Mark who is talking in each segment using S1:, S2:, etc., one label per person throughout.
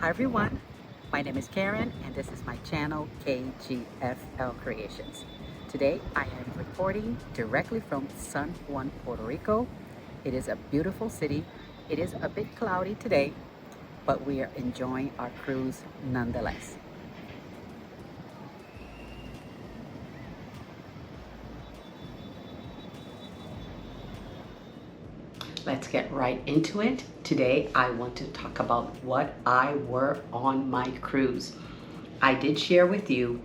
S1: Hi everyone, my name is Karen and this is my channel KGFL Creations. Today I am reporting directly from San Juan, Puerto Rico. It is a beautiful city. It is a bit cloudy today, but we are enjoying our cruise nonetheless. Let's get right into it. Today I want to talk about what I wore on my cruise. I did share with you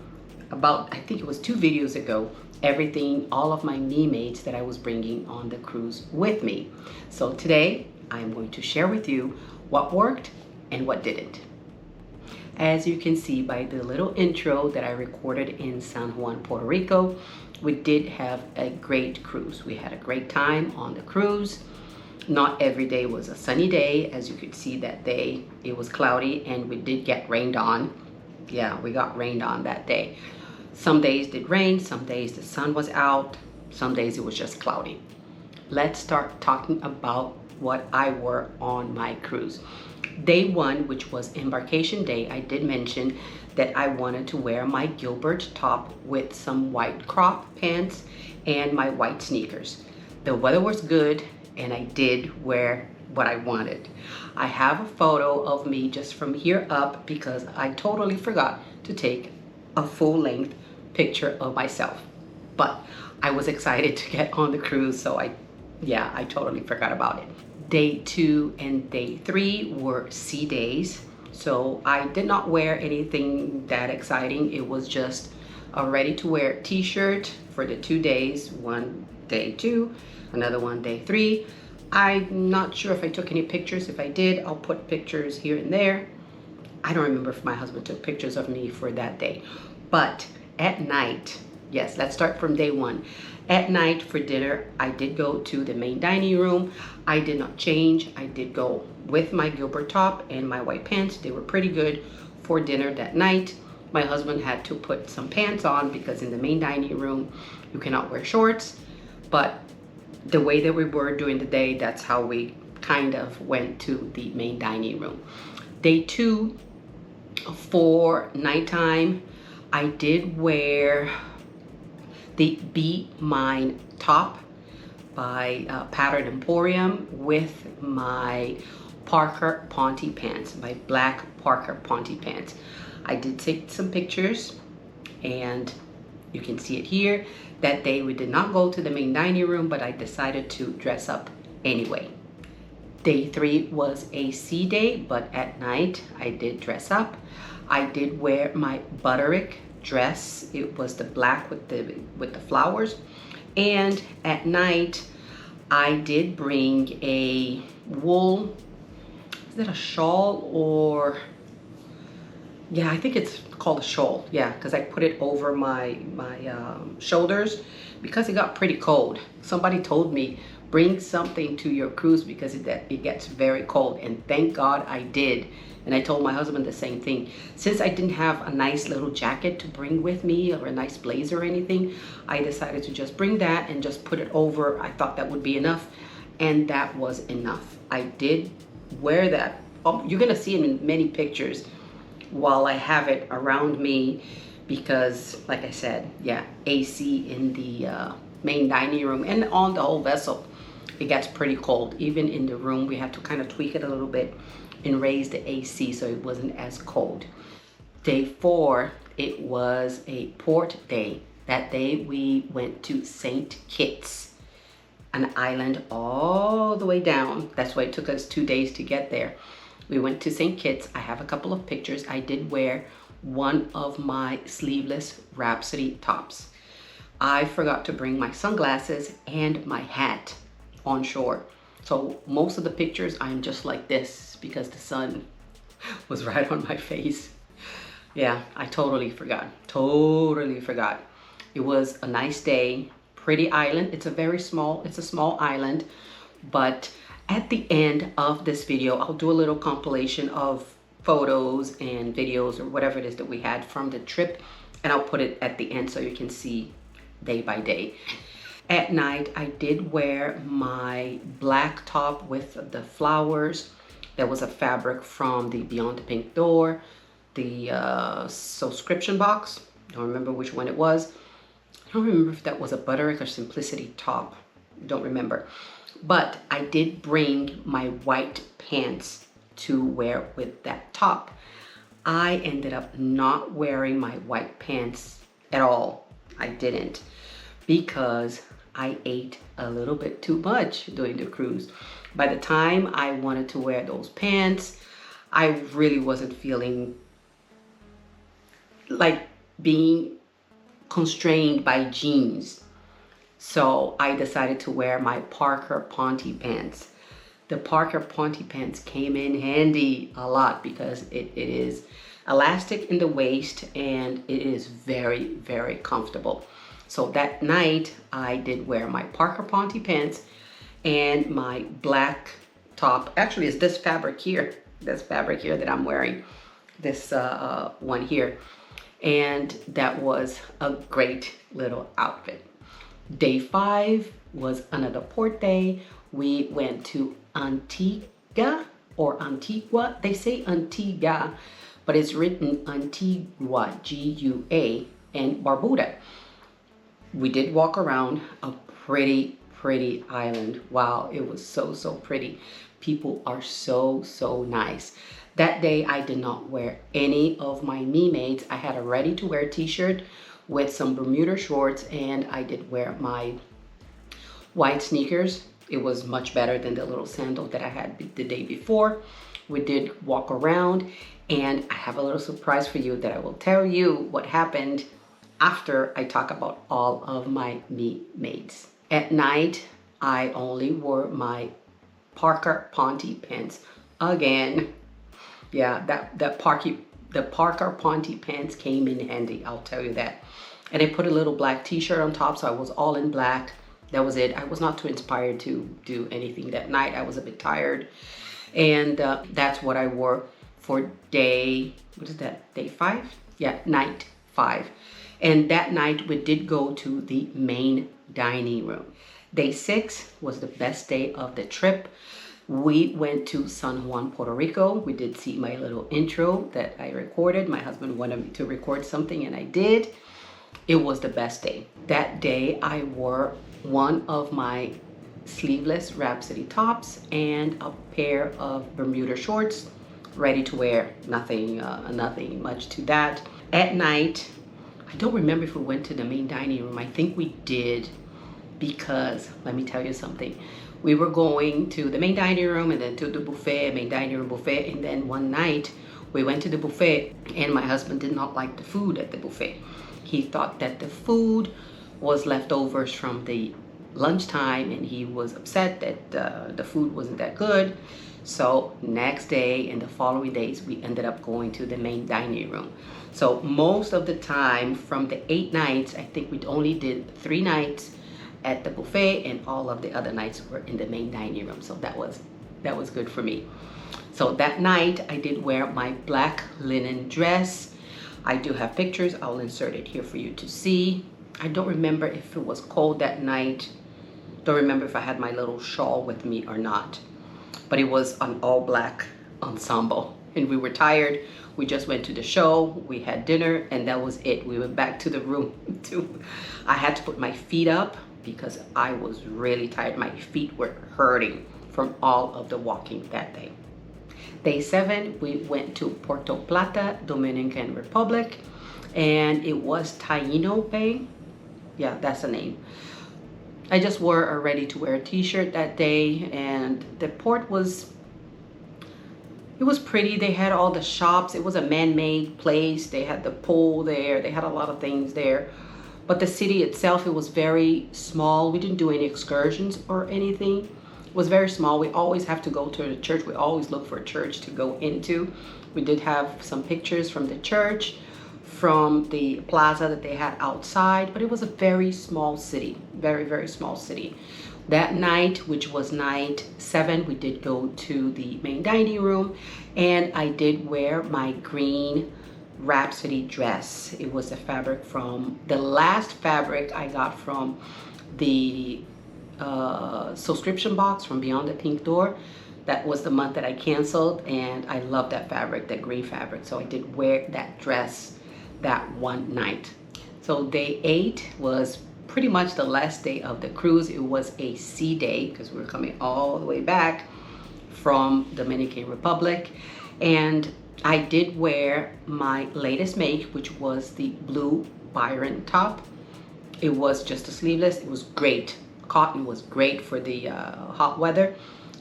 S1: about, I think it was 2 videos ago, everything, all of my knee maids that I was bringing on the cruise with me. So today I am going to share with you what worked and what didn't. As you can see by the little intro that I recorded in San Juan, Puerto Rico, we did have a great cruise. We had a great time on the cruise. Not every day was a sunny day. As you could see that day, it was cloudy and we did get rained on. Yeah, we got rained on that day. Some days did rain, some days the sun was out, some days it was just cloudy. Let's start talking about what I wore on my cruise. Day 1, which was embarkation day, I did mention that I wanted to wear my Gilbert top with some white crop pants and my white sneakers. The weather was good and I did wear what I wanted. I have a photo of me just from here up because I totally forgot to take a full-length picture of myself. But I was excited to get on the cruise, so I totally forgot about it. Day 2 and day 3 were sea days, so I did not wear anything that exciting. It was just a ready-to-wear t-shirt for the 2 days, one day 2, another one day 3. I'm not sure if I took any pictures. If I did, I'll put pictures here and there. I don't remember if my husband took pictures of me for that day. But at night, yes, let's start from day 1. At night for dinner, I did go to the main dining room. I did not change. I did go with my Gilbert top and my white pants. They were pretty good for dinner that night. My husband had to put some pants on because in the main dining room, you cannot wear shorts. But the way that we were during the day, that's how we kind of went to the main dining room. Day 2, for nighttime, I did wear the Be Mine top by Pattern Emporium with my Parker Ponte pants, my black Parker Ponte pants. I did take some pictures and you can see it here. That day we did not go to the main dining room, but I decided to dress up anyway. Day 3 was a sea day, but at night I did dress up. I did wear my Butterick dress. It was the black with the flowers. And at night I did bring a wool, is it a shawl or, yeah, I think it's called a shawl. Yeah, because I put it over my shoulders because it got pretty cold. Somebody told me bring something to your cruise because it gets very cold, and thank God I did. And I told my husband the same thing. Since I didn't have a nice little jacket to bring with me or a nice blazer or anything, I decided to just bring that and just put it over. I thought that would be enough, and that was enough. I did wear that. Oh, you're gonna see it in many pictures while I have it around me because, like I said, yeah, AC in the main dining room and on the whole vessel, it gets pretty cold. Even in the room, we had to kind of tweak it a little bit and raise the AC so it wasn't as cold. Day 4, it was a port day. That day we went to St. Kitts, an island all the way down. That's why it took us 2 days to get there. We went to St. Kitts. I have a couple of pictures. I did wear one of my sleeveless Rhapsody tops. I forgot to bring my sunglasses and my hat on shore. So most of the pictures I'm just like this because the sun was right on my face. Yeah, I totally forgot. Totally forgot. It was a nice day, pretty island. It's a small island, but at the end of this video, I'll do a little compilation of photos and videos or whatever it is that we had from the trip, and I'll put it at the end so you can see day by day. At night, I did wear my black top with the flowers, There was a fabric from the Beyond the Pink Door, the subscription box. Don't remember which one it was. I don't remember if that was a Butterick or Simplicity top. Don't remember. But I did bring my white pants to wear with that top. I ended up not wearing my white pants at all. I didn't, because I ate a little bit too much during the cruise. By the time I wanted to wear those pants, I really wasn't feeling like being constrained by jeans. So I decided to wear my Parker Ponte pants. The Parker Ponte pants came in handy a lot because it is elastic in the waist and it is very, very comfortable. So that night I did wear my Parker Ponte pants and my black top. Actually, it's this fabric here that I'm wearing, this one here. And that was a great little outfit. Day 5 was another port day. We went to Antigua or Antigua. They say Antigua, but it's written Antigua, G-U-A, and Barbuda. We did walk around a pretty island. Wow, it was so pretty. People are so nice. That day I did not wear any of my me-mades. I had a ready-to-wear t-shirt with some Bermuda shorts, and I did wear my white sneakers. It was much better than the little sandal that I had the day before. We did walk around, and I have a little surprise for you that I will tell you what happened after I talk about all of my me-mades. At night, I only wore my Parker Ponte pants again. Yeah, the Parker Ponte pants came in handy, I'll tell you that. And I put a little black t-shirt on top, so I was all in black. That was it. I was not too inspired to do anything that night. I was a bit tired. And that's what I wore for day, what is that, day 5? Yeah, night 5. And that night we did go to the main dining room. Day 6 was the best day of the trip. We went to San Juan, Puerto Rico. We did see my little intro that I recorded. My husband wanted me to record something and I did. It was the best day. That day I wore one of my sleeveless Rhapsody tops and a pair of Bermuda shorts, ready to wear. Nothing much to that. At night, I don't remember if we went to the main dining room. I think we did, because let me tell you something. We were going to the main dining room and then to the buffet, main dining room buffet. And then one night we went to the buffet and my husband did not like the food at the buffet. He thought that the food was leftovers from the lunchtime and he was upset that the food wasn't that good. So next day and the following days, we ended up going to the main dining room. So most of the time from the 8 nights, I think we only did 3 nights at the buffet and all of the other nights were in the main dining room. So that was good for me. So that night I did wear my black linen dress. I do have pictures. I'll insert it here for you to see. I don't remember if it was cold that night. Don't remember if I had my little shawl with me or not. But it was an all black ensemble and we were tired. We just went to the show, we had dinner, and that was it. We went back to the room too. I had to put my feet up because I was really tired. My feet were hurting from all of the walking that day. Day 7, we went to Puerto Plata, Dominican Republic, and it was Taino Bay. Yeah, that's the name. I just wore a ready-to-wear t-shirt that day, and the port was, it was pretty. They had all the shops. It was a man-made place. They had the pool there. They had a lot of things there. But the city itself, it was very small. We didn't do any excursions or anything. It was very small. We always have to go to the church. We always look for a church to go into. We did have some pictures from the church, from the plaza that they had outside, but it was a very small city, very small city. That night, which was night 7, we did go to the main dining room and I did wear my green Rhapsody dress. It was a fabric from the last fabric I got from the subscription box from Beyond the Pink Door. That was the month that I canceled, and I love that fabric, that green fabric. So I did wear that dress that one night. So day 8 was pretty much the last day of the cruise. It was a sea day because we were coming all the way back from Dominican Republic. And I did wear my latest make, which was the blue Byron top. It was just a sleeveless. It was great. Cotton was great for the hot weather.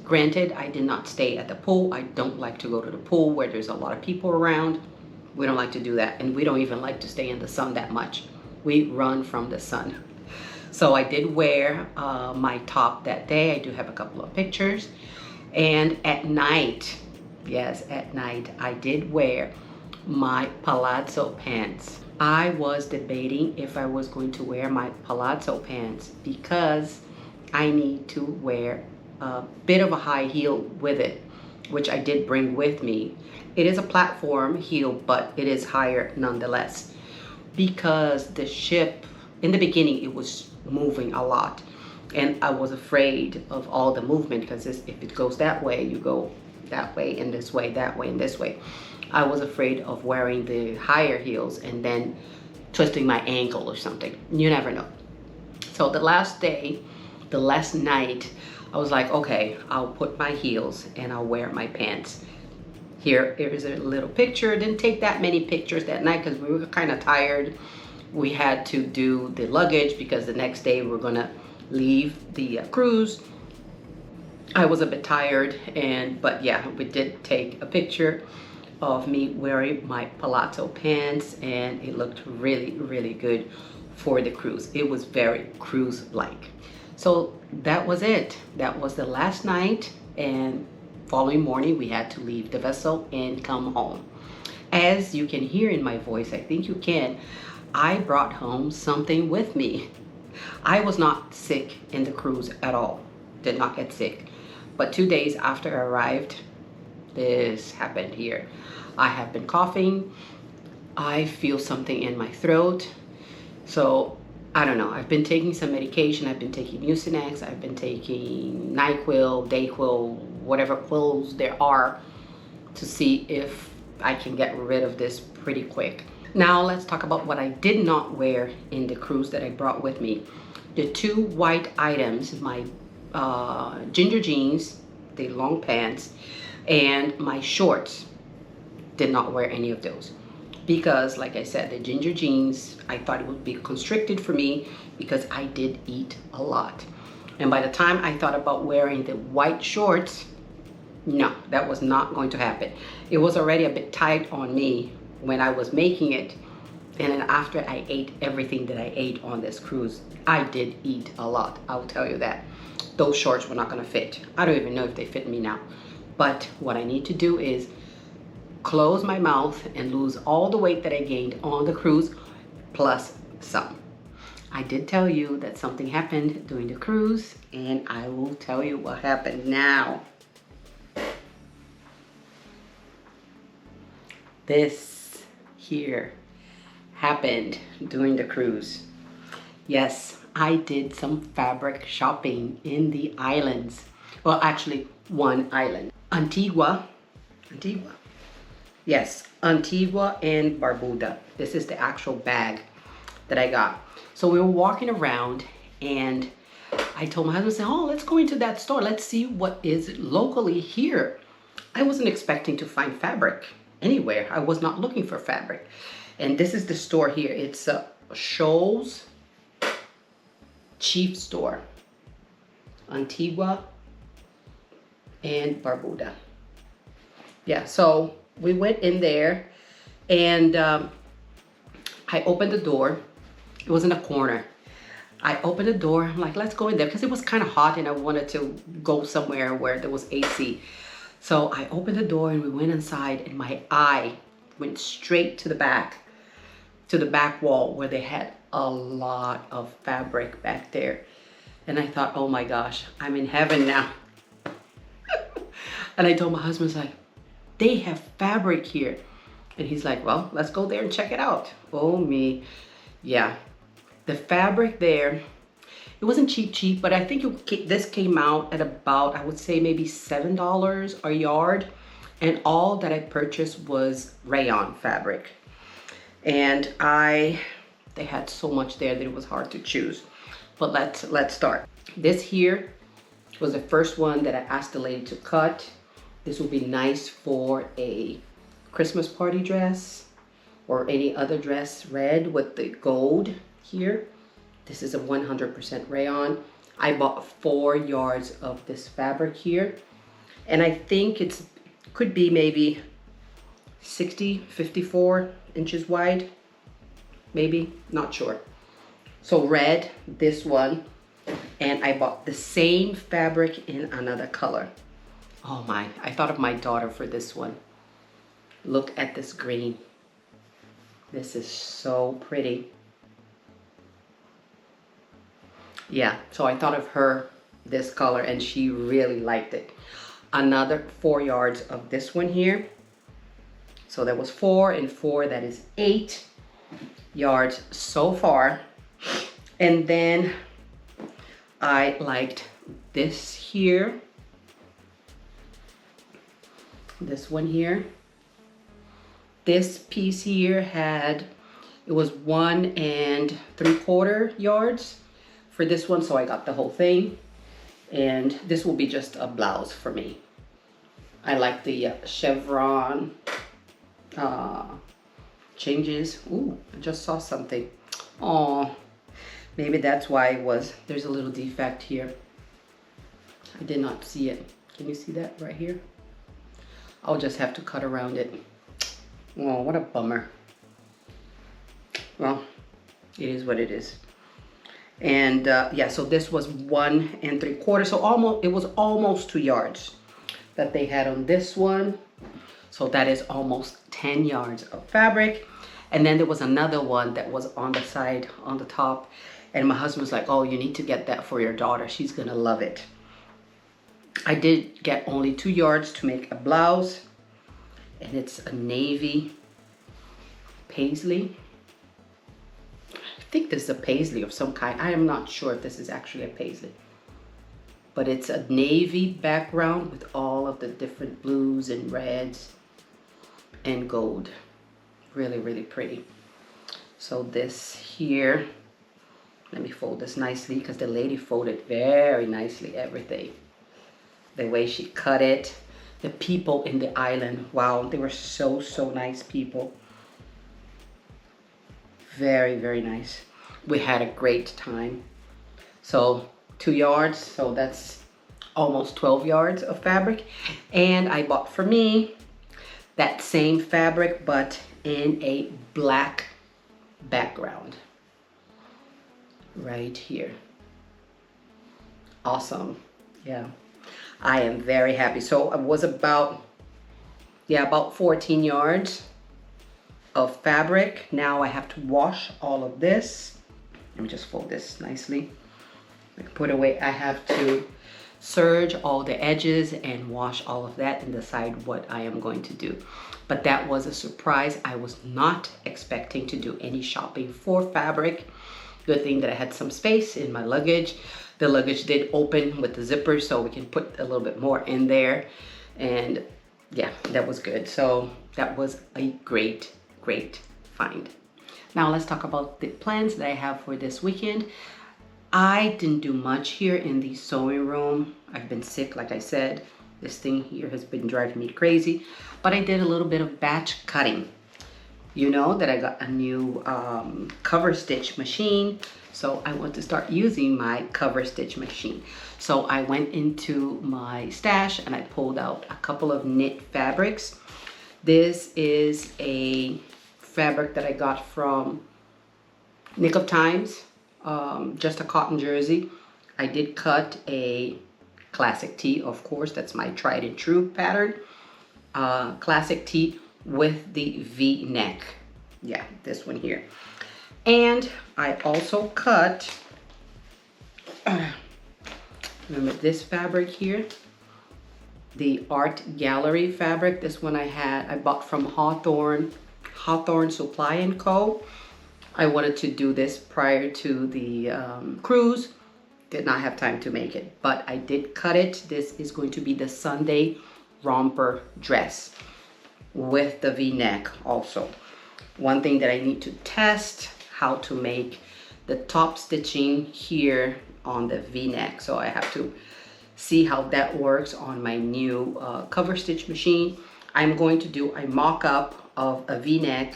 S1: Granted, I did not stay at the pool. I don't like to go to the pool where there's a lot of people around. We don't like to do that, and we don't even like to stay in the sun that much. We run from the sun. So I did wear my top that day. I do have a couple of pictures. And at night, yes, at night, I did wear my palazzo pants. I was debating if I was going to wear my palazzo pants because I need to wear a bit of a high heel with it, which I did bring with me. It is a platform heel, but it is higher nonetheless, because the ship, in the beginning, it was moving a lot, and I was afraid of all the movement, because if it goes that way, you go that way and this way, that way and this way. I was afraid of wearing the higher heels and then twisting my ankle or something. You never know. So the last day, the last night, I was like, okay, I'll put my heels and I'll wear my pants. Here is a little picture. Didn't take that many pictures that night because we were kind of tired. We had to do the luggage because the next day we're gonna leave the cruise. I was a bit tired, but yeah, we did take a picture of me wearing my palazzo pants, and it looked really, really good for the cruise. It was very cruise-like. So that was it. That was the last night, and following morning we had to leave the vessel and come home. As you can hear in my voice, I think you can, I brought home something with me. I was not sick in the cruise at all. Did not get sick. But 2 days after I arrived, this happened here. I have been coughing. I feel something in my throat. So I don't know. I've been taking some medication. I've been taking Mucinex. I've been taking NyQuil, Dayquil, whatever quills there are, to see if I can get rid of this pretty quick. Now let's talk about what I did not wear in the cruise that I brought with me. The 2 white items, my ginger jeans, the long pants, and my shorts. Did not wear any of those because, like I said, the ginger jeans, I thought it would be constricted for me because I did eat a lot. And by the time I thought about wearing the white shorts, no, that was not going to happen. It was already a bit tight on me when I was making it. And then after I ate everything that I ate on this cruise, I did eat a lot. I'll tell you that. Those shorts were not gonna fit. I don't even know if they fit me now. But what I need to do is close my mouth and lose all the weight that I gained on the cruise, plus some. I did tell you that something happened during the cruise, and I will tell you what happened now. This here happened during the cruise. Yes, I did some fabric shopping in the islands. Well, actually, one island. Antigua. Yes, Antigua and Barbuda. This is the actual bag that I got. So we were walking around, and I told my husband, oh, let's go into that store. Let's see what is locally here. I wasn't expecting to find fabric anywhere. I was not looking for fabric. And this is the store here. It's Shoals Chief Store. Antigua and Barbuda. Yeah, so we went in there, and I opened the door. It was in a corner. I opened the door. I'm like, let's go in there, because it was kind of hot and I wanted to go somewhere where there was AC. So I opened the door and we went inside, and my eye went straight to the back wall where they had a lot of fabric back there. And I thought, oh my gosh, I'm in heaven now. And I told my husband, like, they have fabric here. And he's like, well, let's go there and check it out. Oh me. Yeah. The fabric there, It wasn't cheap, but I think this came out at about, I would say maybe $7 a yard. And all that I purchased was rayon fabric. And they had so much there that it was hard to choose. But let's start. This here was the first one that I asked the lady to cut. This will be nice for a Christmas party dress or any other dress, red with the gold here. This is a 100% rayon. I bought 4 yards of this fabric here. And I think it could be maybe 54 inches wide. Maybe, not sure. So red, this one. And I bought the same fabric in another color. Oh my, I thought of my daughter for this one. Look at this green. This is so pretty. Yeah, so I thought of her, this color, and she really liked it. Another 4 yards of this one here. So that was 4 and 4, that is 8 yards so far. And then I liked this here. This one here. This piece here it was 1 3/4 yards for this one, so I got the whole thing. And this will be just a blouse for me. I like the chevron changes. Ooh, I just saw something. Oh, maybe that's why there's a little defect here. I did not see it. Can you see that right here? I'll just have to cut around it. Oh, what a bummer. Well, it is what it is. And yeah, so this was 1 3/4. So it was almost 2 yards that they had on this one. So that is almost 10 yards of fabric. And then there was another one that was on the side, on the top. And my husband was like, oh, you need to get that for your daughter. She's gonna love it. I did get only 2 yards to make a blouse. And it's a navy paisley. I think this is a paisley of some kind. I am not sure if this is actually a paisley. But it's a navy background with all of the different blues and reds and gold. Really, really pretty. So this here, let me fold this nicely because the lady folded very nicely everything. The way she cut it. The people in the island, wow, they were so nice people. Very, very nice. We had a great time. So 2 yards, so that's almost 12 yards of fabric. And I bought for me that same fabric, but in a black background. Right here. Awesome, yeah. I am very happy. So it was about 14 yards of fabric. Now I have to wash all of this. Let me just fold this nicely. I can put away. I have to serge all the edges and wash all of that and decide what I am going to do. But that was a surprise. I was not expecting to do any shopping for fabric. Good thing that I had some space in my luggage. The luggage did open with the zipper, so we can put a little bit more in there. And yeah, that was good. So that was a great find. Now let's talk about the plans that I have for this weekend. I didn't do much here in the sewing room. I've been sick, like I said. This thing here has been driving me crazy. But I did a little bit of batch cutting. You know that I got a new cover stitch machine. So I want to start using my cover stitch machine. So I went into my stash and I pulled out a couple of knit fabrics. This is a fabric that I got from Nick of Times, just a cotton jersey. I did cut a classic tee, of course, that's my tried and true pattern. Classic tee with the V-neck. Yeah, this one here. And I also cut, remember this fabric here? The Art Gallery fabric. This one I bought from Hawthorne Supply & Co. I wanted to do this prior to the cruise, did not have time to make it, but I did cut it. This is going to be the Sunday romper dress with the V-neck also. One thing that I need to test, how to make the top stitching here on the V-neck. So I have to see how that works on my new cover stitch machine. I'm going to do a mock-up of a V-neck.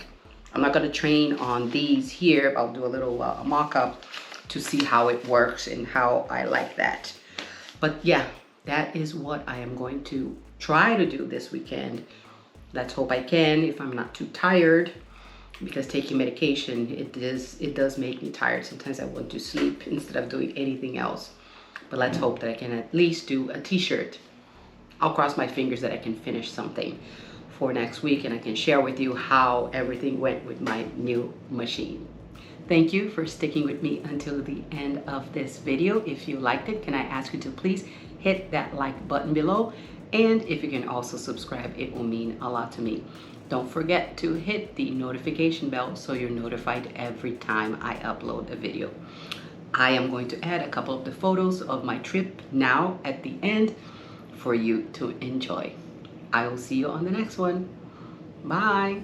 S1: I'm not going to train on these here. I'll do a little mock-up to see how it works and how I like that. But yeah, that is what I am going to try to do this weekend. Let's hope I can, if I'm not too tired, because taking medication, it does make me tired. Sometimes I want to sleep instead of doing anything else. But let's hope that I can at least do a t-shirt. I'll cross my fingers that I can finish something for next week, and I can share with you how everything went with my new machine. Thank you for sticking with me until the end of this video. If you liked it, can I ask you to please hit that like button below? And if you can also subscribe, it will mean a lot to me. Don't forget to hit the notification bell so you're notified every time I upload a video. I am going to add a couple of the photos of my trip now at the end for you to enjoy. I will see you on the next one. Bye.